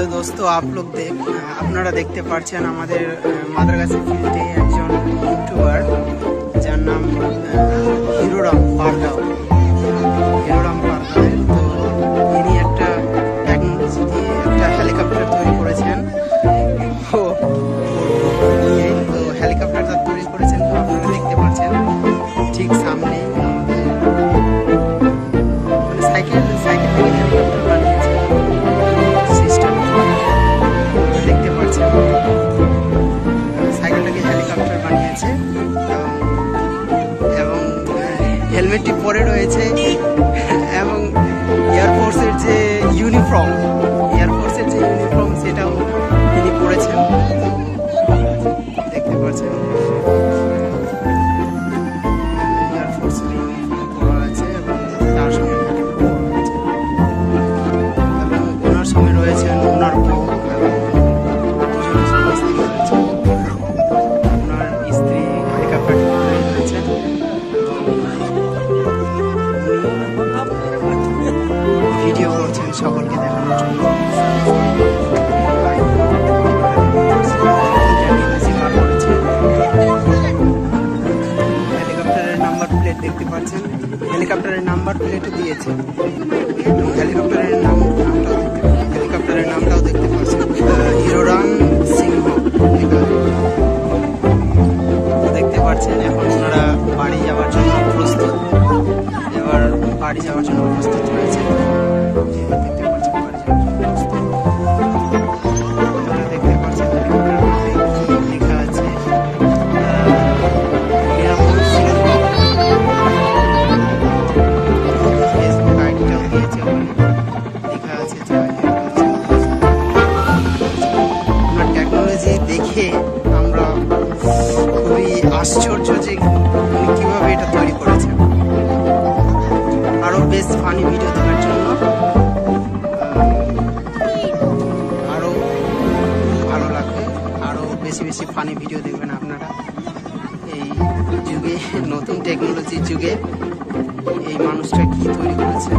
Hello दोस्तों, आप लोग আপনারা দেখতে পাচ্ছেন আমাদের মাদ্রাগাছি ফিল্ডে একজন ইউটিউবার যার নাম হিরোরাম পারগাঁও। তো ইনি একটা টেকনোলজি দিয়ে একটা হেলিকপ্টার তৈরি করেছেন। তো হেলিকপ্টারটা তৈরি করেছেন, তো আপনারা দেখতে পাচ্ছেন ঠিক সামনে সাইকেল থেকে হেলিকপ্টার বানিয়েছে সিস্টেম। দেখতে পাচ্ছেন সাইকেলটাকে হেলিকপ্টার বানিয়েছে এবং হেলমেটটি পরে রয়েছে এবং এয়ারফোর্সের যে ইউনিফর্ম সেটাও তিনি পরেছেন। দেখতে পাচ্ছেন এয়ারফোর্সের ইউনিফর্ম পরা আছে এবং তার সঙ্গে এবং ওনার সঙ্গে রয়েছেন ওনার বউ এবং ওনার স্ত্রী হেলিকপ্টারটি রয়েছেন। ভিডিও করছেন সকলকে দেখানোর জন্য। হেলিকপ্টারের নাম্বার প্লেট দেখতে পাচ্ছেন, হেলিকপ্টারের নাম্বার প্লেটও দিয়েছে। হেলিকপ্টারের নামটাও দেখতে পাচ্ছেন, হিরোরাম সিংহ দেখতে পাচ্ছেন। এখন ওনারা বাড়ি যাওয়ার জন্য প্রস্তুত রয়েছে। দেখতে পাচ্ছেন বাড়ি যাওয়ার জন্য প্রস্তুত। আপনারা দেখতে পাচ্ছেন লেখা আছে ফেসবুক আইডিটাও দিয়েছে, লেখা আছে ওনার টেকনোলজি দেখে আমরা খুবই আশ্চর্য যে উনি কীভাবে এটা তৈরি করেছেন। আরও বেশ ফানি ভিডিও দেখার জন্য আরও ভালো লাগবে, আরও বেশি ফানি ভিডিও দেখবেন আপনারা। এই যুগে, নতুন টেকনোলজির যুগে এই মানুষটা কি তৈরি করেছে।